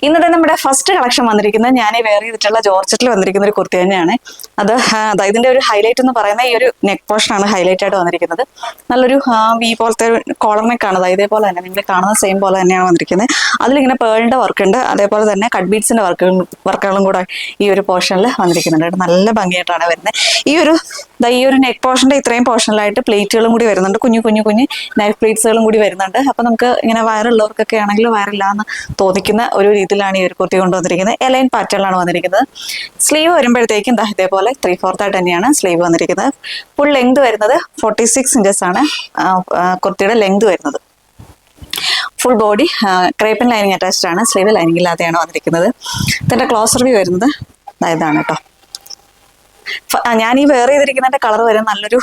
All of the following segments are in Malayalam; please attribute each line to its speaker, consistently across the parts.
Speaker 1: ഇന്നത്തെ നമ്മുടെ ഫസ്റ്റ് കളക്ഷൻ വന്നിരിക്കുന്നത് ഞാൻ വെയർ ചെയ്തിട്ടുള്ള ജോർജറ്റിൽ വന്നിരിക്കുന്ന ഒരു കുർത്തി തന്നെയാണ്. അത് ഇതിന്റെ ഒരു ഹൈലൈറ്റ് എന്ന് പറയുന്ന ഈ ഒരു നെക്ക് പോർഷൻ ആണ് ഹൈലൈറ്റ് ആയിട്ട് വന്നിരിക്കുന്നത്. നല്ലൊരു വി പോലത്തെ കോളർ നെക്ക് ആണ്. ഇതേപോലെ തന്നെ നിങ്ങൾ കാണുന്ന സെയിം പോലെ തന്നെയാണ് വന്നിരിക്കുന്നത്. അതിലിങ്ങനെ പേളിന്റെ വർക്ക് ഉണ്ട്, അതേപോലെ തന്നെ കട്ട് ബീഡ്സിന്റെ വർക്കുകളും കൂടെ ഈ ഒരു പോർഷനിൽ വന്നിരിക്കുന്നുണ്ട്. നല്ല ഭംഗിയായിട്ടാണ് വരുന്നത്. ഈ ഒരു നെക്ക് പോർഷന്റെ ഇത്രയും പോർഷനിലായിട്ട് പ്ലേറ്റുകളും കൂടി വരുന്നുണ്ട്, കുഞ്ഞു നൈഫ് പ്ലേറ്റ്സുകളും കൂടി വരുന്നുണ്ട്. അപ്പൊ നമുക്ക് ഇങ്ങനെ വയറുള്ളവർക്കൊക്കെ ആണെങ്കിൽ വയറില്ലാന്ന് തോന്നിക്കുന്ന ഒരു രീതിയിലാണ് ഈ ഒരു കുർത്തി കൊണ്ടുവന്നിരിക്കുന്നത്. എലൈൻ പാറ്റേണിലാണ് വന്നിരിക്കുന്നത്. സ്ലീവ് വരുമ്പോഴത്തേക്കും ഇതേപോലെ 3/4 ആയിട്ട് തന്നെയാണ് സ്ലീവ് വന്നിരിക്കുന്നത്. ഫുൾ ലെങ്ത് വരുന്നത് 46 ഇഞ്ചസ് ആണ് കുർത്തിയുടെ ലെങ്ത് വരുന്നത്. ഫുൾ ബോഡി ക്രേപ്പൻ ലൈനിങ് അറ്റാച്ച്ഡ് ആണ്, സ്ലീവ് ലൈനിങ് ഇല്ലാതെയാണ് വന്നിരിക്കുന്നത്. ഇതിന്റെ ക്ലോസ് റിവ്യൂ വരുന്നത് ഇതാണ് കേട്ടോ. ഞാൻ ഈ വെയർ ചെയ്തിരിക്കുന്നതിന്റെ കളർ വരെ നല്ലൊരു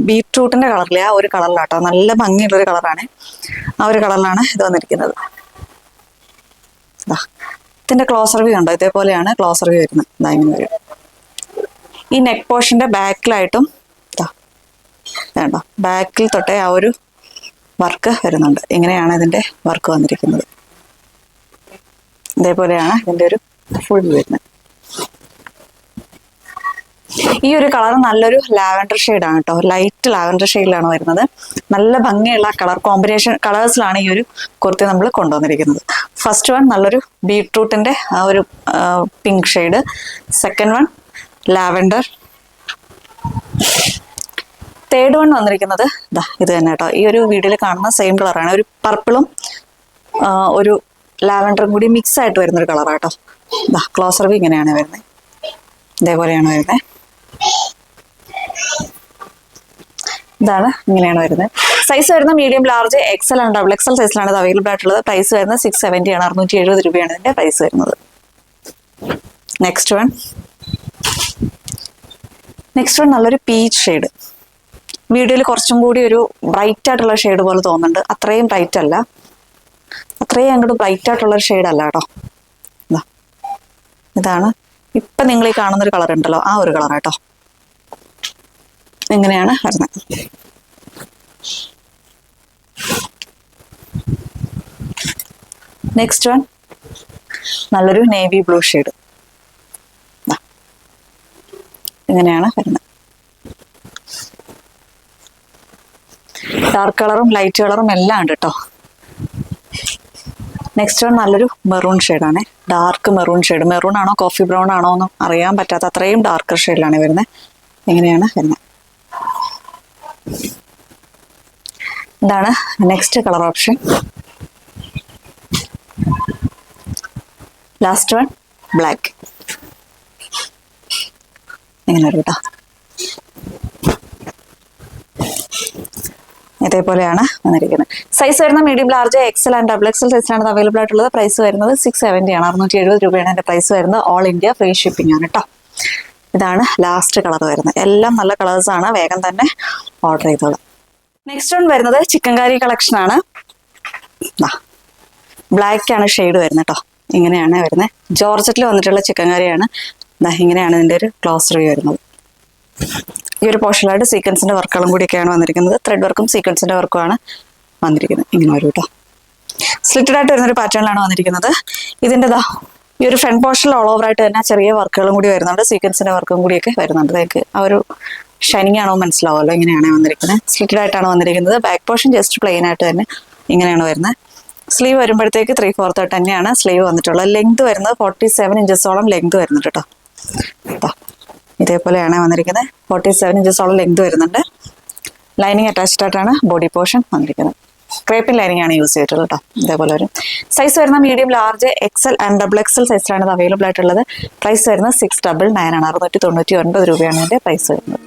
Speaker 1: ബീട്രൂട്ടിന്റെ കളറിലെ ആ ഒരു കളറിലാട്ടോ. നല്ല ഭംഗിയുള്ളൊരു കളറാണ്. ആ ഒരു കളറിലാണ് ഇത് വന്നിരിക്കുന്നത്. ഇതിന്റെ ക്ലോസ് റിവ്യൂ ഉണ്ടോ? ഇതേപോലെയാണ് ക്ലോസ് റിവ്യൂ വരുന്നത്. ഇങ്ങനെ വരും. ഈ നെക്ക് പോർഷന്റെ ബാക്കിലായിട്ടും വേണ്ടോ, ബാക്കിൽ തൊട്ടേ ആ ഒരു വർക്ക് വരുന്നുണ്ട്. ഇങ്ങനെയാണ് ഇതിന്റെ വർക്ക് വന്നിരിക്കുന്നത്. ഇതേപോലെയാണ് ഇതിന്റെ ഒരു ഫുൾ വരുന്നത്. ഈ ഒരു കളർ നല്ലൊരു ലാവൻഡർ ഷെയ്ഡാണ് കേട്ടോ. ലൈറ്റ് ലാവൻഡർ ഷെയ്ഡിലാണ് വരുന്നത്. നല്ല ഭംഗിയുള്ള കളർ കോമ്പിനേഷൻ കളേഴ്സിലാണ് ഈ ഒരു കുർത്തി നമ്മൾ കൊണ്ടുവന്നിരിക്കുന്നത്. ഫസ്റ്റ് വൺ നല്ലൊരു ബീട്രൂട്ടിന്റെ ആ ഒരു pink shade, second one lavender, third one വന്നിരിക്കുന്നത് ഇത് തന്നെ കേട്ടോ. ഈ ഒരു വീഡിയോയിൽ കാണുന്ന സെയിം കളറാണ്. ഒരു പർപ്പിളും ഒരു ലാവൻഡറും കൂടി മിക്സ് ആയിട്ട് വരുന്നൊരു കളറാട്ടോ. ക്ലോസ് റിവ്യൂ ഇങ്ങനെയാണ് വരുന്നത്. ഇതേപോലെയാണ് വരുന്നത്. ഇതാണ് ഇങ്ങനെയാണ് വരുന്നത്. സൈസ് വരുന്ന medium, large, XL and double XL സൈസിലാണ് ഇത് അവൈലബിൾ ആയിട്ടുള്ളത്. പ്രൈസ് വരുന്നത് 670 ആണ്. 670 രൂപയാണ് ഇതിന്റെ പ്രൈസ് വരുന്നത്. നെക്സ്റ്റ് വൺ നല്ലൊരു പീച്ച് ഷെയ്ഡ്. വീഡിയോയിൽ കുറച്ചും കൂടി ഒരു ബ്രൈറ്റ് ആയിട്ടുള്ള ഷെയ്ഡ് പോലെ തോന്നുന്നുണ്ട്. അത്രയും ബ്രൈറ്റ് അല്ല, അത്രയും അങ്ങോട്ട് ബ്രൈറ്റ് ആയിട്ടുള്ള ഒരു ഷെയ്ഡ് അല്ല കേട്ടോ. ഇതാണ് ഇപ്പൊ നിങ്ങൾ ഈ കാണുന്നൊരു കളർ ഉണ്ടല്ലോ, ആ ഒരു കളർ കേട്ടോ. ഇങ്ങനെയാണ് വരുന്നത്. നെക്സ്റ്റ് വൺ നല്ലൊരു നേവി ബ്ലൂ ഷെയ്ഡ്. ഇങ്ങനെയാണ് വരുന്നത്. ഡാർക്ക് കളറും ലൈറ്റ് കളറും എല്ലാം ഉണ്ട് കേട്ടോ. നെക്സ്റ്റ് വൺ നല്ലൊരു മെറൂൺ ഷെയ്ഡാണ്. Dark maroon shade. മെറൂൺ ആണോ കോഫി ബ്രൗൺ ആണോ എന്നും അറിയാൻ പറ്റാത്ത അത്രയും ഡാർക്കർ ഷെയ്ഡിലാണ് വരുന്നത്. എങ്ങനെയാണ് വരുന്നത്. ഇതാണ് next colour option. Last one black. ഇങ്ങനെ വരും കേട്ടോ. ഇതേപോലെയാണ് വന്നിരിക്കുന്നത്. സൈസ് വരുന്ന medium, large, XL and double XL സൈസിലാണ് അവൈലബിൾ ആയിട്ടുള്ളത്. പ്രൈസ് വരുന്നത് 670 ആണ്. 670 രൂപയാണ് എൻ്റെ പ്രൈസ് വരുന്നത്. ഓൾ ഇന്ത്യ ഫ്രീ ഷിപ്പിംഗ് ആണ് കേട്ടോ. ഇതാണ് ലാസ്റ്റ് കളർ വരുന്നത്. എല്ലാം നല്ല കളേഴ്സ് ആണ്. വേഗം തന്നെ ഓർഡർ ചെയ്തോളാം. നെക്സ്റ്റ് വൺ വരുന്നത് ചിക്കൻകാരി കളക്ഷൻ ആണ്. ബ്ലാക്ക് ആണ് ഷെയ്ഡ് വരുന്നത് കേട്ടോ. ഇങ്ങനെയാണ് വരുന്നത്. ജോർജറ്റിൽ വന്നിട്ടുള്ള ചിക്കൻകാരിയാണ്. ഇങ്ങനെയാണ് ഇതിൻ്റെ ഒരു ക്ലോസ് റിവ്യൂ വരുന്നത്. ഈ ഒരു പോർഷനിലായിട്ട് സീക്വൻസിന്റെ വർക്കുകളും കൂടിയൊക്കെയാണ് വന്നിരിക്കുന്നത്. ത്രെഡ് വർക്കും സീക്വൻസിന്റെ വർക്കുമാണ് വന്നിരിക്കുന്നത്. ഇങ്ങനെ വരും കേട്ടോ. സ്ലിറ്റഡ് ആയിട്ട് വരുന്നൊരു പാറ്റേണിലാണ് വന്നിരിക്കുന്നത്. ഇതിൻ്റെ ഈ ഒരു ഫ്രണ്ട് പോർഷനിൽ ഓൾ ഓവർ ആയിട്ട് തന്നെ ചെറിയ വർക്കുകളും കൂടി വരുന്നുണ്ട്. സീക്വൻസിന്റെ വർക്കും കൂടിയൊക്കെ വരുന്നുണ്ട്. നിങ്ങൾക്ക് ആ ഒരു ഷൈനിങ് ആണോ മനസ്സിലാവുമല്ലോ. ഇങ്ങനെയാണ് വന്നിരിക്കുന്നത്. സ്ലിറ്റഡ് ആയിട്ടാണ് വന്നിരിക്കുന്നത്. ബാക്ക് പോർഷൻ ജസ്റ്റ് പ്ലെയിൻ ആയിട്ട് തന്നെ ഇങ്ങനെയാണ് വരുന്നത്. സ്ലീവ് വരുമ്പോഴത്തേക്ക് 3/4 ആയിട്ട് തന്നെയാണ് സ്ലീവ് വന്നിട്ടുള്ളത്. ലെങ്ത് വരുന്നത് 47 ഇഞ്ചസോളം ലെങ്ത് വരുന്നുണ്ട് കേട്ടോ. ഇതേപോലെയാണ് വന്നിരിക്കുന്നത്. 47 ഇഞ്ചസോളം ലെങ്ത് വരുന്നുണ്ട്. ലൈനിങ് അറ്റാച്ച്ഡ് ആയിട്ടാണ് ബോഡി പോർഷൻ വന്നിരിക്കുന്നത്. ക്രേപ്പിൻ ലൈനിങ് ആണ് യൂസ് ചെയ്തിട്ടുള്ളത് കേട്ടോ. ഇതേപോലെ വരും. സൈസ് വരുന്ന medium, large, XL and double XL സൈസിലാണ് ഇത് അവൈലബിൾ ആയിട്ടുള്ളത്. പ്രൈസ് വരുന്നത് 699 ആണ്. 699 രൂപയാണ് ഇതിന്റെ പ്രൈസ് വരുന്നത്.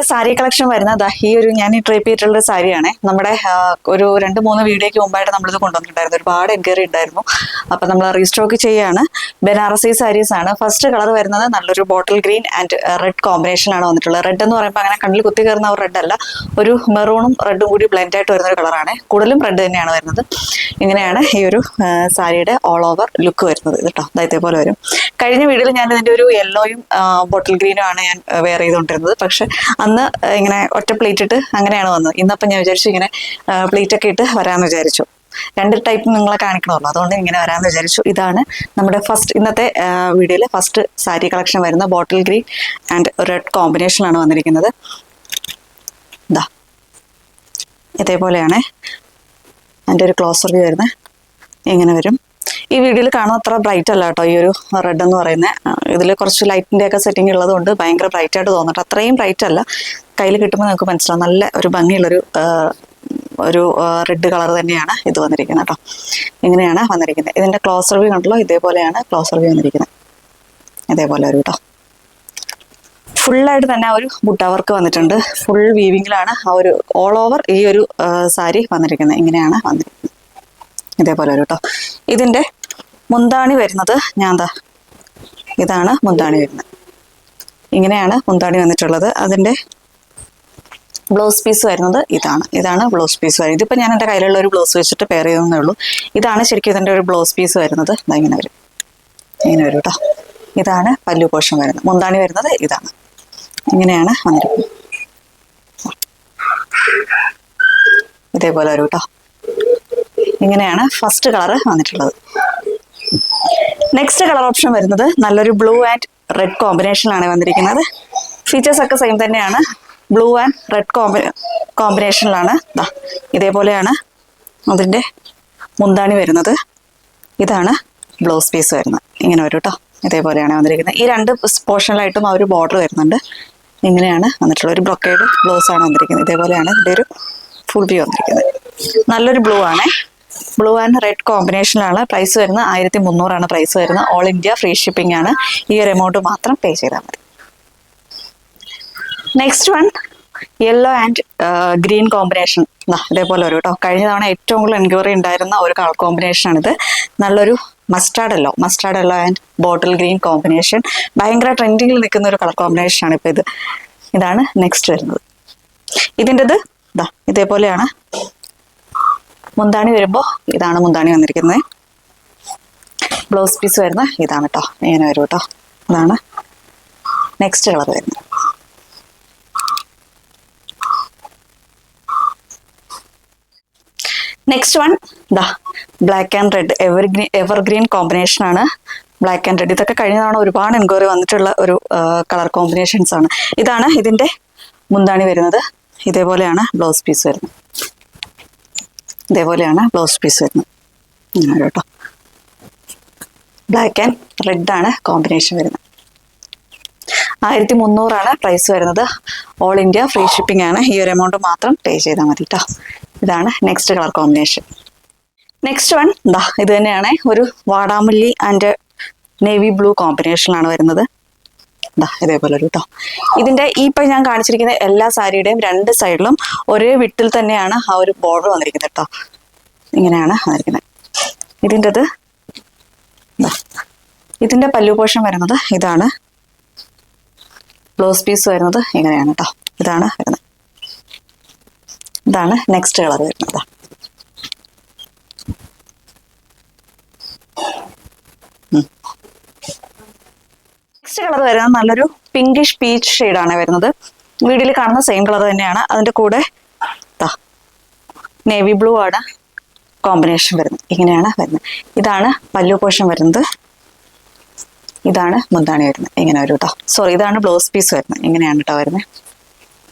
Speaker 1: നമ്മുടെ സാരി കളക്ഷൻ വരുന്നത് ഈ ഒരു ഞാൻ ഈ ട്രൈപ്പ് ചെയ്തിട്ടുള്ള ഒരു സാരിയാണ്. നമ്മുടെ ഒരു 2-3 വീഡിയോയ്ക്ക് മുമ്പായിട്ട് നമ്മളിത് കൊണ്ടുവന്നിട്ടുണ്ടായിരുന്നു. ഒരുപാട് എൻക്വയറി ഉണ്ടായിരുന്നു. അപ്പം നമ്മൾ റീസ്റ്റോക്ക് ചെയ്യാണ്. ബനാറസി സാരീസ് ആണ്. ഫസ്റ്റ് കളർ വരുന്നത് നല്ലൊരു ബോട്ടിൽ ഗ്രീൻ ആൻഡ് റെഡ് കോമ്പിനേഷനാണ് വന്നിട്ടുള്ളത്. റെഡ് എന്ന് പറയുമ്പോൾ അങ്ങനെ കണ്ണിൽ കുത്തി കയറുന്ന ഒരു റെഡ് അല്ല, ഒരു മെറൂണും റെഡും കൂടി ബ്ലെൻഡ് ആയിട്ട് വരുന്ന ഒരു കളറാണ്. കൂടുതലും റെഡ് തന്നെയാണ് വരുന്നത്. ഇങ്ങനെയാണ് ഈ ഒരു സാരിയുടെ ഓൾ ഓവർ ലുക്ക് വരുന്നത് കേട്ടോ. ഇതേപോലെ വരും. കഴിഞ്ഞ വീഡിയോയിൽ ഞാൻ ഇതിൻ്റെ ഒരു യെല്ലോയും ബോട്ടിൽ ഗ്രീനും ആണ് ഞാൻ വെയർ ചെയ്തുകൊണ്ടിരുന്നത്. പക്ഷെ അന്ന് ഇങ്ങനെ ഒറ്റ പ്ലേറ്റ് ഇട്ട് അങ്ങനെയാണ് വന്നത്. ഇന്നപ്പം ഞാൻ വിചാരിച്ചു ഇങ്ങനെ പ്ലേറ്റ് ഒക്കെ ഇട്ട് വരാമെന്ന് വിചാരിച്ചു. 2 ടൈപ്പ് നിങ്ങളെ കാണിക്കണമല്ലോ, അതുകൊണ്ട് ഇങ്ങനെ വരാമെന്ന് വിചാരിച്ചു. ഇതാണ് നമ്മുടെ ഇന്നത്തെ വീഡിയോയിൽ ഫസ്റ്റ് സാരി കളക്ഷൻ വരുന്ന ബോട്ടിൽ ഗ്രീൻ ആൻഡ് റെഡ് കോമ്പിനേഷനാണ് വന്നിരിക്കുന്നത്. ഇതാ ഇതേപോലെയാണ് എൻ്റെ ഒരു ക്ലോസർ വ്യൂ വരുന്നത്. ഇങ്ങനെ വരും. ഈ വീഡിയോയിൽ കാണുന്ന അത്ര ബ്രൈറ്റ് അല്ല കേട്ടോ ഈ ഒരു റെഡ് എന്ന് പറയുന്നത്. ഇതിൽ കുറച്ച് ലൈറ്റിൻ്റെ ഒക്കെ സെറ്റിംഗ് ഉള്ളതുകൊണ്ട് ഭയങ്കര ബ്രൈറ്റ് ആയിട്ട് തോന്നട്ടെ. അത്രയും ബ്രൈറ്റ് അല്ല. കയ്യിൽ കിട്ടുമ്പോൾ നിങ്ങൾക്ക് മനസ്സിലാവും നല്ല ഒരു ഭംഗിയുള്ളൊരു റെഡ് കളർ തന്നെയാണ് ഇത് വന്നിരിക്കുന്നത് കേട്ടോ. ഇങ്ങനെയാണ് വന്നിരിക്കുന്നത്. ഇതിൻ്റെ ക്ലോസർ വ്യൂ കണ്ടല്ലോ, ഇതേപോലെയാണ് ക്ലോസർ വ്യൂ വന്നിരിക്കുന്നത്. ഇതേപോലെ ഒരു കേട്ടോ. ഫുള്ളായിട്ട് തന്നെ ആ ഒരു ബുട്ട വർക്ക് വന്നിട്ടുണ്ട്. ഫുൾ വീവിങ്ങിലാണ് ആ ഒരു ഓൾ ഓവർ ഈ ഒരു സാരി വന്നിരിക്കുന്നത്. ഇങ്ങനെയാണ് വന്നിരിക്കുന്നത്. ഇതേപോലെ ഒരു കേട്ടോ. ഇതിൻ്റെ മുന്താണി വരുന്നത് ഇതാണ് മുന്താണി വരുന്നത്. ഇങ്ങനെയാണ് മുന്താണി വന്നിട്ടുള്ളത്. അതിൻ്റെ ബ്ലൗസ് പീസ് വരുന്നത് ഇതാണ് ബ്ലൗസ് പീസ് വരുന്നത്. ഇതിപ്പോൾ ഞാൻ എൻ്റെ കയ്യിലുള്ള ഒരു ബ്ലൗസ് വെച്ചിട്ട് പെയർ ചെയ്തേ ഉള്ളൂ. ഇതാണ് ശരിക്കും ഇതിൻ്റെ ഒരു ബ്ലൗസ് പീസ് വരുന്നത്. ഇങ്ങനെ വരും കേട്ടോ. ഇതാണ് പല്ലു പോർഷൻ വരുന്നത്. മുന്താണി വരുന്നത് ഇതാണ്. ഇങ്ങനെയാണ് വന്നിരിക്കുന്നത്. ഇതേപോലെ വരും കേട്ടോ. ഇങ്ങനെയാണ് ഫസ്റ്റ് കളർ വന്നിട്ടുള്ളത്. നെക്സ്റ്റ് കളർ ഓപ്ഷൻ വരുന്നത് നല്ലൊരു ബ്ലൂ ആൻഡ് റെഡ് കോമ്പിനേഷനിലാണ് വന്നിരിക്കുന്നത്. ഫീച്ചേഴ്സ് ഒക്കെ സെയിം തന്നെയാണ്. ബ്ലൂ ആൻഡ് റെഡ് കോമ്പിനേഷനിലാണ്. ഇതേപോലെയാണ് അതിൻ്റെ മുന്താണി വരുന്നത്. ഇതാണ് ബ്ലൗസ് പീസ് വരുന്നത്. ഇങ്ങനെ വരും കേട്ടോ. ഇതേപോലെയാണ് വന്നിരിക്കുന്നത്. ഈ 2 പോർഷനിലായിട്ടും ആ ഒരു ബോർഡർ വരുന്നുണ്ട്. ഇങ്ങനെയാണ് വന്നിട്ടുള്ളത്. ഒരു ബ്രൊക്കേഡ് ബ്ലൗസ് ആണ് വന്നിരിക്കുന്നത്. ഇതേപോലെയാണ് ഇതിൻ്റെ ഒരു ഫുൾ വ്യൂ വന്നിരിക്കുന്നത്. നല്ലൊരു ബ്ലൂ ആണ്. ബ്ലൂ ആൻഡ് റെഡ് കോമ്പിനേഷനിലാണ്. പ്രൈസ് വരുന്നത് 1300 പ്രൈസ് വരുന്നത്. ഓൾ ഇന്ത്യ ഫ്രീ ഷിപ്പിംഗ് ആണ്. ഈ ഒരു എമൗണ്ട് മാത്രം പേ ചെയ്താൽ മതി. Next one yellow and green combination. ഇതേപോലെ ഒരു കേട്ടോ. കഴിഞ്ഞ തവണ ഏറ്റവും കൂടുതൽ എൻക്വയറി ഉണ്ടായിരുന്ന ഒരു കളർ കോമ്പിനേഷനാണിത്. നല്ലൊരു mustard yellow and bottle green combination. ഭയങ്കര ട്രെൻഡിങ്ങിൽ നിൽക്കുന്ന ഒരു കളർ കോമ്പിനേഷനാണ് ഇപ്പോൾ ഇത്. ഇതാണ് നെക്സ്റ്റ് വരുന്നത്. ഇതിൻ്റെത് ഇതേപോലെയാണ്. മുന്താണി വരുമ്പോൾ ഇതാണ് മുന്താണി വന്നിരിക്കുന്നത്. ബ്ലൗസ് പീസ് വരുന്നത് ഇതാണ് കേട്ടോ. ഇങ്ങനെ വരും കേട്ടോ. അതാണ് നെക്സ്റ്റ് കളർ വരുന്നത്. Next one black and red evergreen കോമ്പിനേഷനാണ്. ബ്ലാക്ക് ആൻഡ് റെഡ് ഇതൊക്കെ കഴിഞ്ഞ തവണ ഒരുപാട് എൻക്വയറി വന്നിട്ടുള്ള ഒരു കളർ കോമ്പിനേഷൻസ് ആണ്. ഇതാണ് ഇതിൻ്റെ മുന്താണി വരുന്നത്. ഇതേപോലെയാണ് ബ്ലൗസ് പീസ് വരുന്നത്. ഇങ്ങനെ കേട്ടോ. ബ്ലാക്ക് ആൻഡ് റെഡ് ആണ് കോമ്പിനേഷൻ വരുന്നത്. 1300 പ്രൈസ് വരുന്നത്. ഓൾ ഇന്ത്യ ഫ്രീ ഷിപ്പിംഗ് ആണ്. ഈ ഒരു എമൗണ്ട് മാത്രം പേ ചെയ്താൽ മതി കേട്ടോ. ഇതാണ് next colour combination. Next one ഇത് തന്നെയാണ്. ഒരു വാടാമല്ലി ആൻഡ് നേവി ബ്ലൂ കോമ്പിനേഷനിലാണ് വരുന്നത്. ഇതേപോലെ ഒരു കേട്ടോ. ഇതിൻ്റെ ഇപ്പം ഞാൻ കാണിച്ചിരിക്കുന്ന എല്ലാ സാരിയുടെയും 2 സൈഡിലും ഒരേ വിട്ടിൽ തന്നെയാണ് ആ ഒരു ബോർഡർ വന്നിരിക്കുന്നത് കേട്ടോ. ഇങ്ങനെയാണ് വന്നിരിക്കുന്നത്. ഇതിൻ്റെ പല്ലു പോർഷൻ വരുന്നത് ഇതാണ്. ബ്ലൗസ് പീസ് വരുന്നത് ഇങ്ങനെയാണ് കേട്ടോ. ഇതാണ് വരുന്നത്. ഇതാണ് നെക്സ്റ്റ് കളർ വരുന്നത്. നെക്സ്റ്റ് കളർ വരുന്നത് നല്ലൊരു പിങ്കിഷ് പീച്ച് ഷെയ്ഡാണ് വരുന്നത്. വീഡിയോയിൽ കാണുന്ന സെയിം കളർ തന്നെയാണ്. അതിൻ്റെ കൂടെ നേവി ബ്ലൂ ആണ് കോമ്പിനേഷൻ വരുന്നത്. ഇങ്ങനെയാണ് വരുന്നത്. ഇതാണ് പല്ലു പോർഷൻ വരുന്നത്. ഇതാണ് മുന്താണി വരുന്നത്. ഇങ്ങനെ വരും കേട്ടോ. സോറി, ഇതാണ് ബ്ലൗസ് പീസ് വരുന്നത്. ഇങ്ങനെയാണ് കേട്ടോ വരുന്നത്.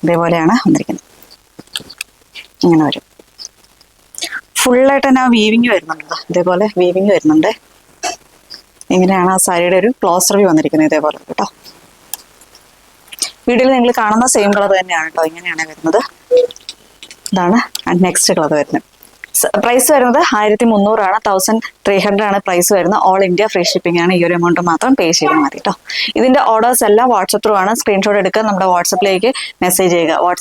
Speaker 1: ഇതേപോലെയാണ് വന്നിരിക്കുന്നത്. ഇങ്ങനെ വരും. ഫുള്ളായിട്ട് തന്നെ ആ വീവിങ് വരുന്നുണ്ട്. ഇതേപോലെ വീവിങ് വരുന്നുണ്ട്. ഇങ്ങനെയാണ് ആ സാരിയുടെ ഒരു ക്ലോസർ വ്യൂ വന്നിരിക്കുന്നത്. ഇതേപോലെ കേട്ടോ. വീഡിയോയിൽ നിങ്ങൾ കാണുന്ന സെയിം കളർ തന്നെയാണ് കേട്ടോ. ഇങ്ങനെയാണ് വരുന്നത്. ഇതാണ് നെക്സ്റ്റ് കളർ വരുന്നത്. പ്രൈസ് വരുന്നത് 1300 ആണ്, 1300 ആണ് പ്രൈസ് വരുന്നത്. ഓൾ ഇന്ത്യ ഫ്രീ ഷിപ്പിംഗ് ആണ്. ഈ ഒരു എമൗണ്ട് മാത്രം പേ ചെയ്താൽ മതി കേട്ടോ. ഇതിന്റെ ഓർഡേഴ്സ് എല്ലാം വാട്സപ്പ് ത്രൂ ആണ്. സ്ക്രീൻഷോട്ട് എടുക്കുക, നമ്മുടെ വാട്സപ്പിലേക്ക് മെസ്സേജ് ചെയ്യുക.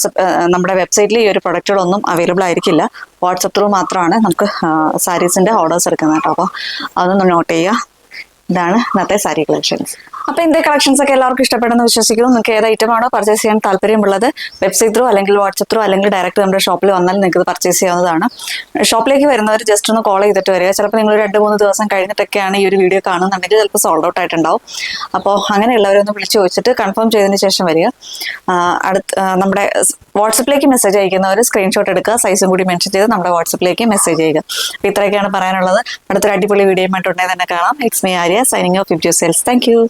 Speaker 1: നമ്മുടെ വെബ്സൈറ്റിൽ ഈ ഒരു പ്രൊഡക്റ്റുകളൊന്നും അവൈലബിൾ ആയിരിക്കില്ല. വാട്സപ്പ് ത്രൂ മാത്രമാണ് നമുക്ക് സാരീസിന്റെ ഓർഡേഴ്സ് എടുക്കുന്നത് കേട്ടോ. അപ്പോൾ അതൊന്ന് നോട്ട് ചെയ്യുക. ഇതാണ് ഇന്നത്തെ സാരി കളക്ഷൻസ്. അപ്പോൾ ഇന്നത്തെ കളക്ഷൻസ് ഒക്കെ എല്ലാവർക്കും ഇഷ്ടപ്പെടുന്നു വിശ്വസിക്കുന്നു. നിങ്ങൾക്ക് ഏത് ഐറ്റമാണോ പർച്ചേസ് ചെയ്യാൻ താല്പര്യമുള്ളത് വെബ്സൈറ്റ് ത്രൂ അല്ലെങ്കിൽ വാട്സപ്പ് ത്രൂ അല്ലെങ്കിൽ ഡയറക്റ്റ് നമ്മുടെ ഷോപ്പിൽ വന്നാൽ നിങ്ങൾക്ക് പർച്ചേസ് ചെയ്യാവുന്നതാണ്. ഷോപ്പിലേക്ക് വരുന്നവർ ജസ്റ്റ് ഒന്ന് കോൾ ചെയ്തിട്ട് വരിക. ചിലപ്പോൾ നിങ്ങൾ 2-3 ദിവസം കഴിഞ്ഞിട്ടൊക്കെയാണ് ഈ ഒരു വീഡിയോ കാണുന്നുണ്ടെങ്കിൽ ചിലപ്പോൾ സോൾഡ് ഔട്ട് ആയിട്ടുണ്ടാവും. അപ്പോൾ അങ്ങനെയുള്ളവരൊന്ന് വിളിച്ച് ചോദിച്ചിട്ട് കൺഫേം ചെയ്തതിന് ശേഷം വരിക. നമ്മുടെ വാട്സപ്പിലേക്ക് മെസ്സേജ് അയക്കുന്നവർ സ്ക്രീൻഷോട്ട് എടുക്കുക, സൈസും കൂടി മെൻഷൻ ചെയ്ത് നമ്മുടെ വാട്സപ്പിലേക്ക് മെസ്സേജ് ചെയ്യുക. അപ്പോൾ ഇത്രയൊക്കെയാണ് പറയാനുള്ളത്. അടുത്തൊരു അടിപൊളി വീഡിയോയുമായിട്ടുണ്ടെങ്കിൽ തന്നെ കാണാം. It's me Arya signing off if you cells. Thank you.